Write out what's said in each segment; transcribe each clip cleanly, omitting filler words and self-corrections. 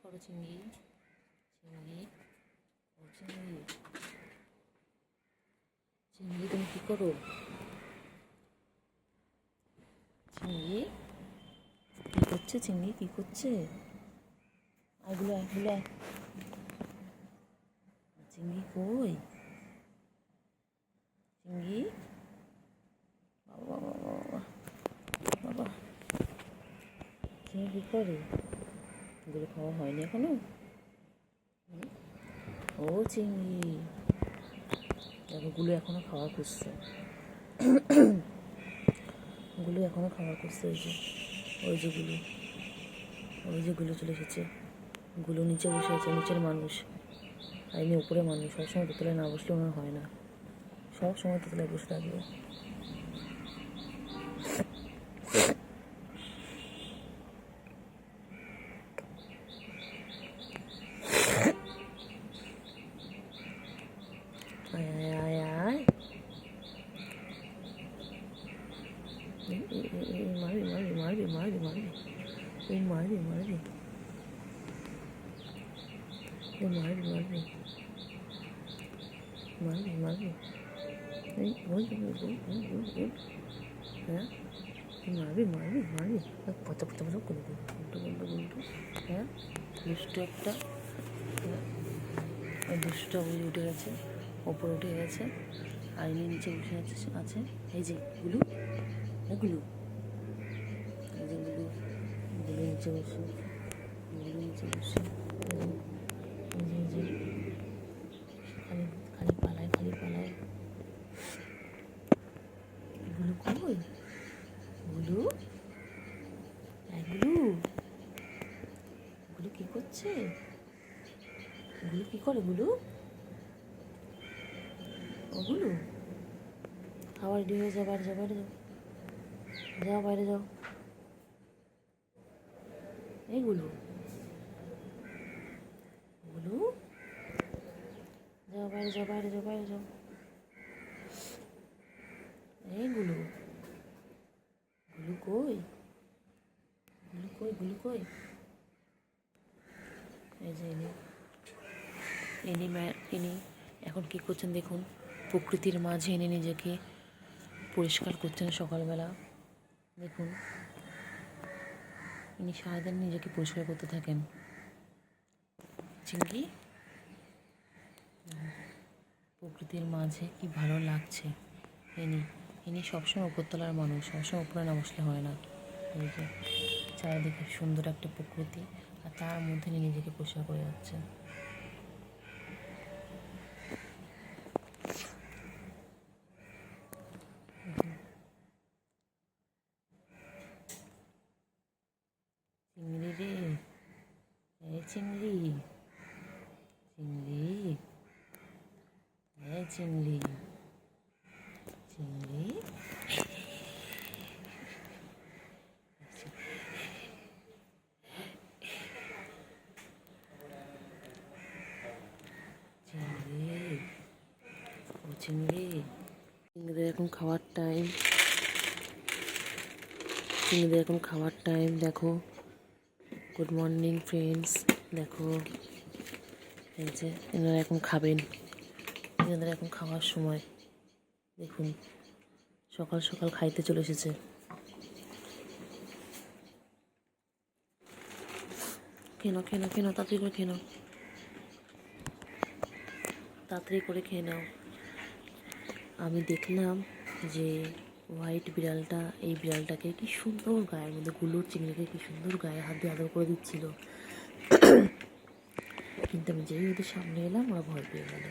করো চিংড়ি? চিংড়ি, ও চিংড়ি, চিংড়ি তুমি কী করো? চিংড়ি কী করছে? চিংড়ি কী করছে? এগুলো এগুলো চিংড়ি কই? চিংড়ি, বাবা বাবা বাবা বাবা, চিংড়ি কী করে? এগুলো খাওয়া হয়নি এখনো? ও চিংড়ি, দেখো গুলো এখনো খাওয়া করছে, গুলো এখনো খাওয়া করছে। ওই যে গুলো, ওই যে গুলো চলে এসেছে। গুলো নিচে বসে আছে, নিচের মানুষ আর ইনি উপরে মানুষ। সবসময় দোতলায় না বসলে ওনার হয় না, সব সময় দোতলায় বসে থাকবে। আয় আয় আয় আয়, মারবি মারবি মারবি মারবি মারবি, এই মারবি মারবি, এই মারবি মারবি মারবি মারবি, এই বল হ্যাঁ, তুই মারবি মারবি মারবি, পচা পচা পচা করে গুন্টু গুন্টু গুন্টু। হ্যাঁ, দুষ্টু একটা, দুষ্টটা ওই উঠে গেছে, ওপরে উঠে গেছে, আর ইনি নিচে বসে আছে। এই যে গুলু, গুলু, এই যে গুলু, গুলু নিচে বসে, গুলু নিচে বসে, এই যে খালি খালি পালায়, খালি পালায়। গুলু কই? গুলু, গুলু, গুলু কী করছে? গুলু কী করে? গুলু, ওগুলো খাবার রেডি হয়ে যাও, বাইরে যাও, বাইরে যাও, যাও বাইরে যাও। এইগুলো গুলো, যাও বাইরে যাও, বাইরে যাও, বাইরে যাও। এইগুলো গুলো কই? গুলো কই? গুলো কই? এই যে ইনি এখন কী করছেন দেখুন, প্রকৃতির মাঝে এনে নিজেকে পরিষ্কার করছেন সকালবেলা। দেখুন, ইনি সারাদিন নিজেকে পরিষ্কার করতে থাকেন। চিংড়ি, প্রকৃতির মাঝে কি ভালো লাগছে। ইনি সবসময় উপরতলার মানুষ, সবসময় উপরে না বসলে হয় না। এই যে চারিদিকে সুন্দর একটা প্রকৃতি, আর তার মধ্যে নিজেকে পরিষ্কার করে যাচ্ছেন। চিংড়ি রে, এই চিংড়ি, চিংড়ি, এই চিংড়ি, চিংড়ি, চিংড়ি, ও চিংড়ি। চিংড়িদের এখন খাওয়ার টাইম, চিংড়িদের এখন খাওয়ার টাইম। দেখো, গুড মর্নিং ফ্রেন্ডস। দেখো, এই যে এনারা এখন খাবেন, এনাদের এখন খাওয়ার সময়। দেখুন, সকাল সকাল খাইতে চলে এসেছে। খেয়ে নাও, তাড়াতাড়ি করে খেয়ে নাও, তাড়াতাড়ি করে খেয়ে নাও। আমি দেখলাম যে হোয়াইট বিড়ালটা, এই বিড়ালটাকে কি সুন্দর গায়ের মধ্যে, গুলোর চিংড়িকে কি সুন্দর গায়ে হাত দিয়ে আদর করে দিচ্ছিল, কিন্তু আমি যেই ওদের সামনে এলাম ওরা ভয় পেয়ে গেল।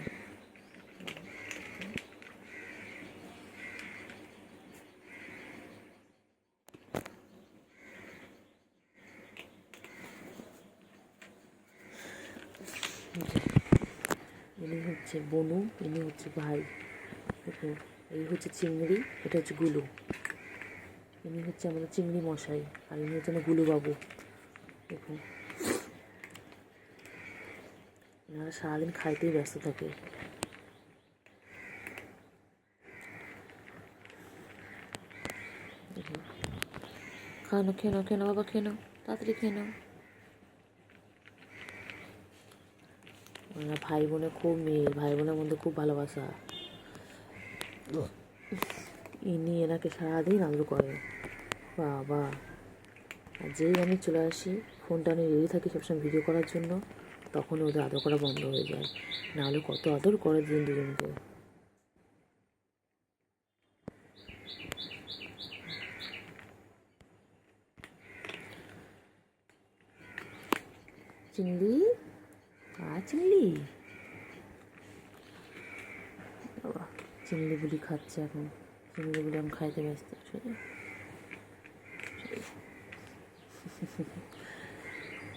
ইনি হচ্ছে বনু, ইনি হচ্ছে ভাই। দেখুন, এই হচ্ছে চিংড়ি, এটা হচ্ছে গুলু। ইনি হচ্ছে আমাদের চিংড়ি মশাই, আর ইনি হচ্ছে আমার গুলু বাবু। দেখুন, এনারা সারাদিন খাইতেই ব্যস্ত থাকে। দেখুন, খেয়ে নাও বাবা, খেয়ে নাও, তাড়াতাড়ি খেয়ে নাও। ওরা ভাই বোনে খুব মিল, ভাই বোনের মধ্যে খুব ভালোবাসা। ইনি এনাকে সারাদিন আদর করে। বাবা, আর যেই আমি চলে আসি, ফোনটা নিয়ে রেডি থাকি সবসময় ভিডিও করার জন্য, তখন ওদের আদর করা বন্ধ হয়ে যায়। নাহলে কত আদর করে দুজনকে। চিংড়ি, চিংড়ি, বাবা চিংড়ি বুড়ি খাচ্ছে এখন। চিংড়ি বুড়ি এখন খাইতে ব্যস্ত।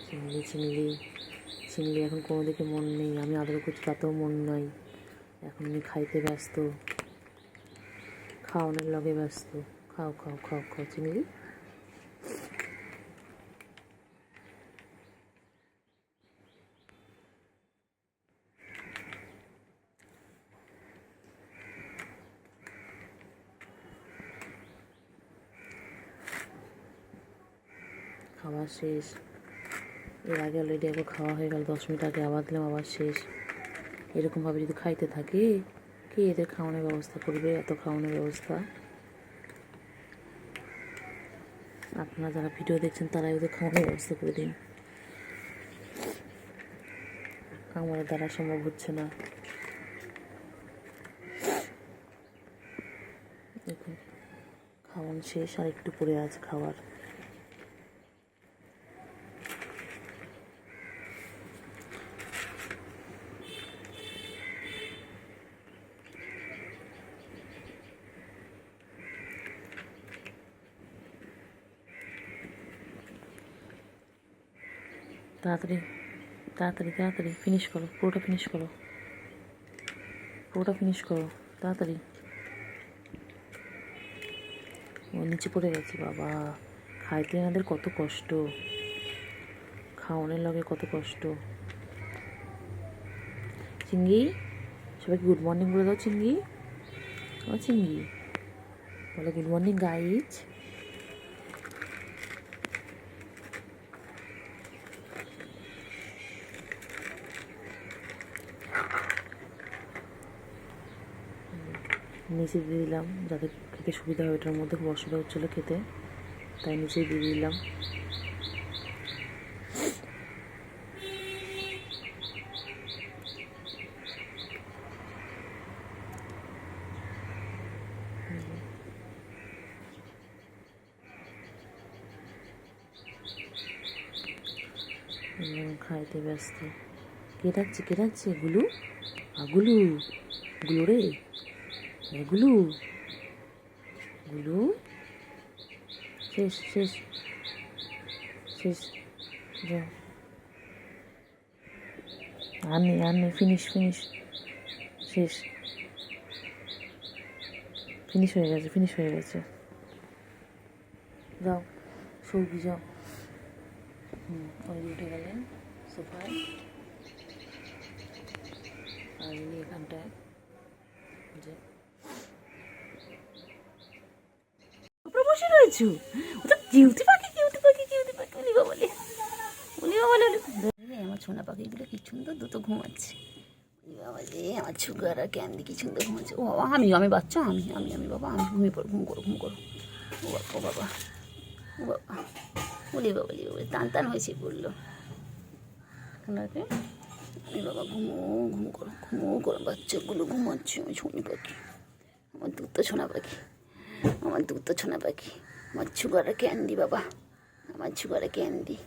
চিংড়ি চিংড়ি চিংড়ি এখন কোনো দিকে মন নেই, আমি আদর করছি তাতেও মন নাই। এখন উনি খাইতে ব্যস্ত, খাওয়ানোর লগে ব্যস্ত। খাও খাও খাও খাও চিংড়ি। খাওয়া শেষ। এর আগে অলরেডি একবার খাওয়া হয়ে গেল, 10 মিনিট আগে আবার দিলাম, আবার শেষ। এরকমভাবে যদি খাইতে থাকে, কে এদের খাওয়ানোর ব্যবস্থা করবে? এত খাওয়ানোর ব্যবস্থা আপনারা যারা ভিডিও দেখছেন তারাই ওদের খাওয়ানোর ব্যবস্থা করে দিন। আমার দ্বারা সম্ভব হচ্ছে না। দেখুন খাওয়ানো শেষ, আর একটু পড়ে আছে খাবার। তাড়াতাড়ি তাড়াতাড়ি তাড়াতাড়ি ফিনিশ করো, পুরোটা ফিনিশ করো, পুরোটা ফিনিশ করো তাড়াতাড়ি। ও নিচে পড়ে গেছে। বাবা, খাইতে এনাদের কত কষ্ট, খাওয়ানোর লগে কত কষ্ট। চিংড়ি, সবাইকে গুড মর্নিং বলে দাও। চিংড়ি, ও চিংড়ি বলো গুড মর্নিং গাইজ। নিচে দিয়ে দিলাম যাতে খেতে সুবিধা হয়। এটার মধ্যে খুব অসুবিধা হচ্ছিলো খেতে, তাই নিচেই দিয়ে দিলাম। খাইতে ব্যস্ত। কে ডাকছে, কে ডাকছে? গুলু, গুলু, গুলু রে, গুলু, গুলু। শেষ শেষ শেষ, যাও। আর নেই আর নেই, ফিনিশ ফিনিশ, শেষ, ফিনিশ হয়ে গেছে, ফিনিশ হয়ে গেছে। যাও সৌগি যাও। ওই উঠে গেলেন সোফায়, আর ইনি এখানটায় যে বসে রয়েছো। ওটা কিউটি পাখি, কিউটি পাখি, কিউটি পাখি। উলিবা বলে, উলিবা বলে। আমার ছোনা পাখিগুলো কি সুন্দর দুটো ঘুমাচ্ছে। বাবা যে আমার সুগার আর ক্যান্ডি কি সুন্দর ঘুমাচ্ছে। ও বাবা, আমি বাচ্চা, আমি আমি আমি বাবা, আমি ঘুমিয়ে পড়ো, ঘুম করো, ঘুম করো। ও বাবা, ও বাবা, ও বাবা, বলি বাবা, বলি বাবা, টান টান হয়েছে বললো। আপনাকে আমি বাবা ঘুমো, ঘুম করো, ঘুমো করো, বাচ্চাগুলো ঘুমাচ্ছে। আমার ছোনি পাখি, আমার দুধ তো ছোনা পাখি, আমার দুধ তো ছোনা পাখি, আমার সুগারে ক্যান্ডি বাবা, আমার সুগারে ক্যান্ডি।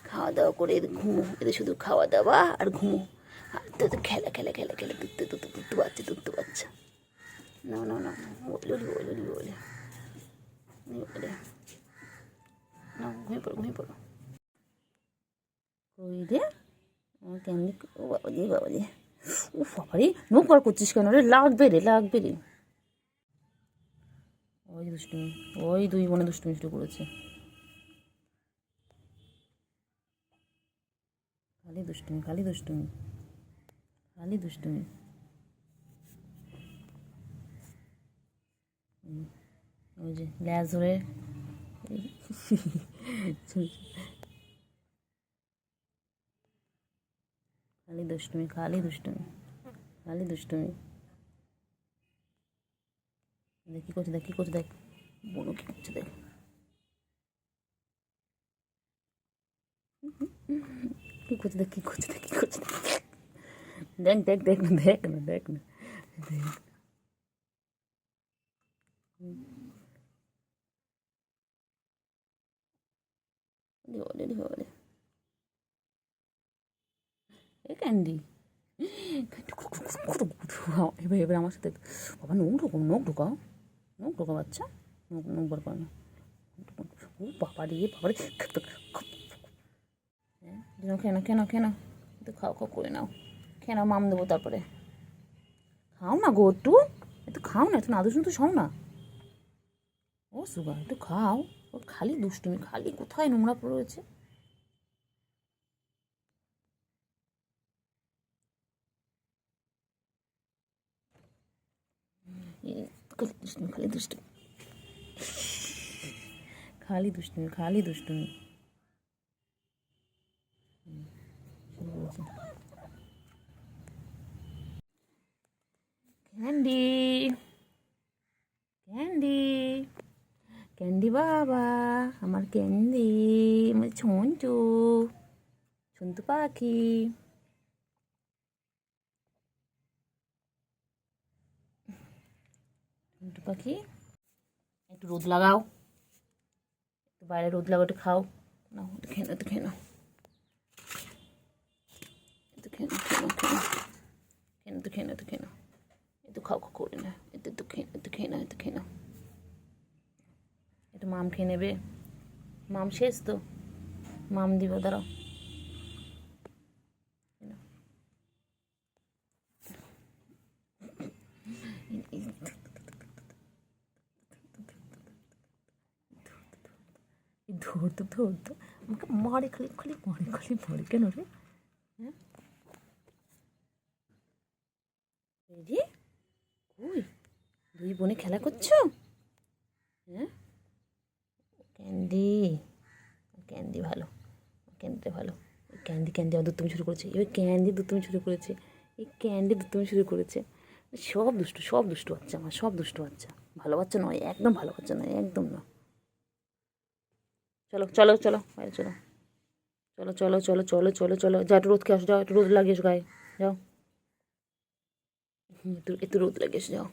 খাওয়া দাওয়া করে এদের ঘুমো, এদের শুধু খাওয়া দাওয়া আর ঘুমো। আর তো খেলা খেলা খেলা খেলা, দুধ দুধ দুধ বাচ্চা, দুধ বাচ্চা। না না না, বলে বলে বলে বলে না, ঘুমিয়ে পড়ো, ঘুমিয়ে পড়ো। ওই রে আমার ক্যান্ডি। ও বাবা দিয়ে, বাবা দিয়ে। ও বাবা রে, নোখ আর করছিস কেন রে? লাগবে রে, লাগবে রে। ওই দুষ্টুমি, ওই দুই বোনে দুষ্টুমি শুরু করেছে। খালি দুষ্টুমি, খালি দুষ্টুমি, খালি দুষ্টুমি। ওই যে ল্যাজ ধরে খালি দুষ্টুমি, খালি দুষ্টুমি, খালি দুষ্টুমি। দেখ কী করছে, দেখ কী করছে, দেখ বনু কী করছে, দেখ কী করছে, দেখ কী করছে, দেখ কী করছে, দেখ দেখ দেখ না, দেখ না, দেখ না, দেখ। ওরে ওরে, এ ক্যান্ডি এবার এবার আমার সাথে বাবা নখ ঢোকাও, নখ ঢোকাও, নখ ঢোকাও বাচ্চা, নখ নখ বার করো না। ও বাবা রে বাবা রে, হ্যাঁ কেন কেন কেন, একটু খাও খাও করে নাও, খেয়ে নাও, মাম দেবো তারপরে। খাও না গো একটু খাও না, একটু না দুষ্টুমি তো সও না। ও সুগা একটু খাও, ও খালি দুষ্টুমি, খালি কোথায় নোংরা পড়ে রয়েছে। খালি দুষ্টুমি, খালি দুষ্টুমি, খালি দুষ্টুমি, খালি দুষ্টুমি। ক্যান্ডি ক্যান্ডি ক্যান্ডি বাবা, আমার ক্যান্ডি, আমার ছন্তু, ছন্তু পাখি। ছন্তু পাখি একটু রোদ লাগাও, একটু বাইরে রোদ লাগাও, একটু খাও না, একটু খেয়ে নাও, একটু খেয়ে নাও, একটু খেয়ে নাও, খেয়ে নাও, খেয়ে নাও, একটু খেয়ে নাও, একটু খেয়ে নাও, একটু খাও খাও করে না, একটু খেয়ে একটু খেয়ে নাও, একটু খেয়ে নাও। একটু মাম খেয়ে নেবে, মাম শেষ তো, মাম দিব, দাঁড়াও। ধরতো ধরতো আমাকে মারে, খালি খালি মারে, খালি মারে, কেন রে? হ্যাঁ রে, কই দুই বোনে খেলা করছো? হ্যাঁ ক্যান্ডি, ক্যান্ডি ভালো, ক্যান্ডিটা ভালো। ক্যান্ডি ক্যান্ডি আমার দুষ্টুমি শুরু করেছে, এবার ক্যান্ডি দুষ্টুমি শুরু করেছে, এই ক্যান্ডি দুষ্টুমি শুরু করেছে। সব দুষ্টু, সব দুষ্টু বাচ্চা আমার, সব দুষ্টু বাচ্চা, ভালো বাচ্চা নয়, একদম ভালো বাচ্চা নয়, একদম না। চলো চলো চলো বাইরে চলো, চলো চলো চলো চলো চলো চলো, যা একটু রোদ খেয়ে আসো, যাও একটু রোদ লাগিয়ে এসো গায়ে, যাও একটু একটু রোদ লাগিয়ে এসো, যাও।